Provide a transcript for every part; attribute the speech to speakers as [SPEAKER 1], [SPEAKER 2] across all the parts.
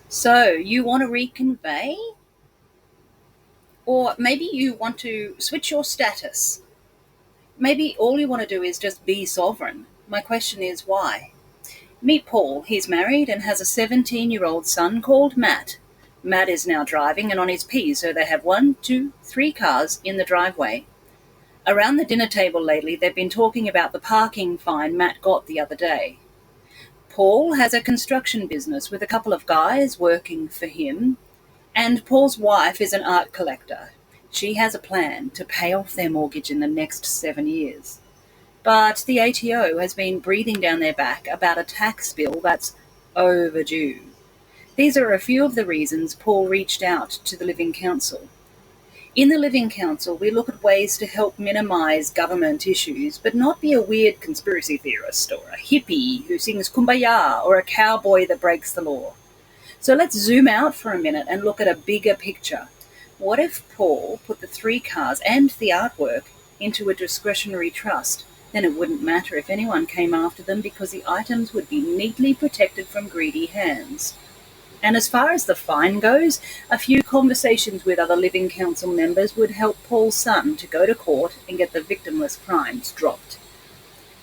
[SPEAKER 1] So you want to reconvey? Or maybe you want to switch your status. Maybe all you want to do is just be sovereign. My question is why? Meet Paul. He's married and has a 17-year-old son called Matt. Matt is now driving and on his P, so they have 1, 2, 3 cars in the driveway. Around the dinner table lately, they've been talking about the parking fine Matt got the other day. Paul has a construction business with a couple of guys working for him, and Paul's wife is an art collector. She has a plan to pay off their mortgage in the next 7 years. But the ATO has been breathing down their back about a tax bill that's overdue. These are a few of the reasons Paul reached out to the Living Council. In the Living Council, we look at ways to help minimise government issues, but not be a weird conspiracy theorist or a hippie who sings Kumbaya or a cowboy that breaks the law. So let's zoom out for a minute and look at a bigger picture. What if Paul put the 3 cars and the artwork into a discretionary trust? Then it wouldn't matter if anyone came after them because the items would be neatly protected from greedy hands. And as far as the fine goes, a few conversations with other Living Council members would help Paul's son to go to court and get the victimless crimes dropped.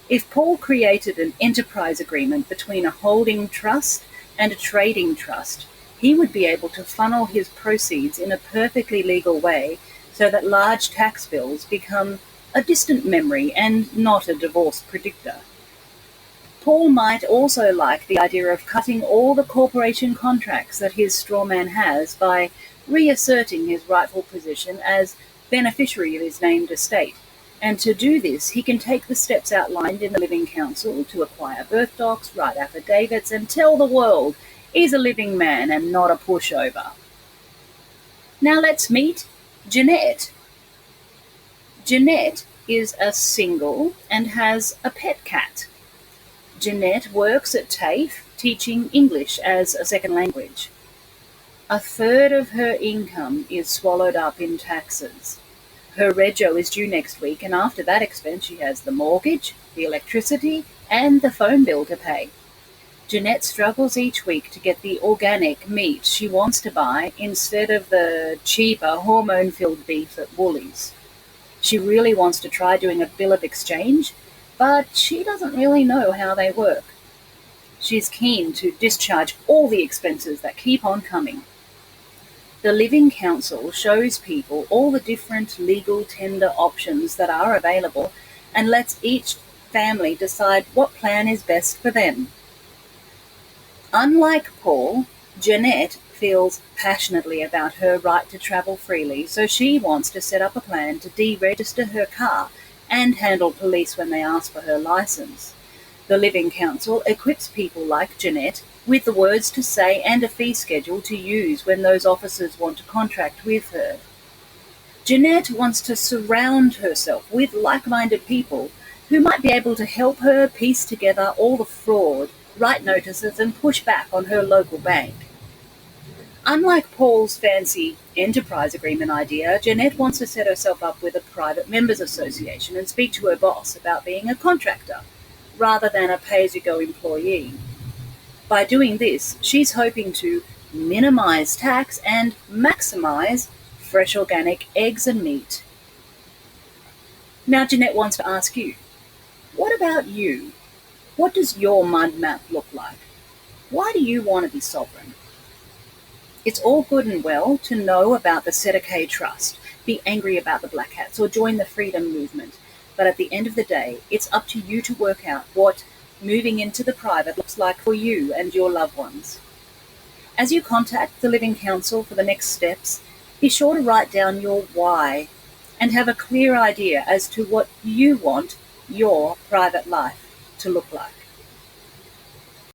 [SPEAKER 1] If Paul created an enterprise agreement between a holding trust and a trading trust, he would be able to funnel his proceeds in a perfectly legal way so that large tax bills become a distant memory and not a divorce predictor. Paul might also like the idea of cutting all the corporation contracts that his strawman has by reasserting his rightful position as beneficiary of his named estate. And to do this, he can take the steps outlined in the Living Council to acquire birth docs, write affidavits, and tell the world he's a living man and not a pushover. Now let's meet Jeanette. Jeanette is a single and has a pet cat. Jeanette works at TAFE teaching English as a second language. A third of her income is swallowed up in taxes. Her rego is due next week, and after that expense she has the mortgage, the electricity, and the phone bill to pay. Jeanette struggles each week to get the organic meat she wants to buy instead of the cheaper hormone-filled beef at Woolies. She really wants to try doing a bill of exchange, but she doesn't really know how they work. She's keen to discharge all the expenses that keep on coming. The Living Council shows people all the different legal tender options that are available and lets each family decide what plan is best for them. Unlike Paul, Jeanette feels passionately about her right to travel freely, so she wants to set up a plan to deregister her car and handle police when they ask for her license. The Living Council equips people like Jeanette with the words to say and a fee schedule to use when those officers want to contract with her. Jeanette wants to surround herself with like-minded people who might be able to help her piece together all the fraud, write notices, and push back on her local bank. Unlike Paul's fancy enterprise agreement idea, Jeanette wants to set herself up with a private members association and speak to her boss about being a contractor, rather than a pay-as-you-go employee. By doing this, she's hoping to minimize tax and maximize fresh organic eggs and meat. Now Jeanette wants to ask you, what about you? What does your mud map look like? Why do you want to be sovereign? It's all good and well to know about the Sedekay Trust, be angry about the Black Hats, or join the freedom movement. But at the end of the day, it's up to you to work out what moving into the private looks like for you and your loved ones. As you contact the Living Council for the next steps, be sure to write down your why and have a clear idea as to what you want your private life to look like.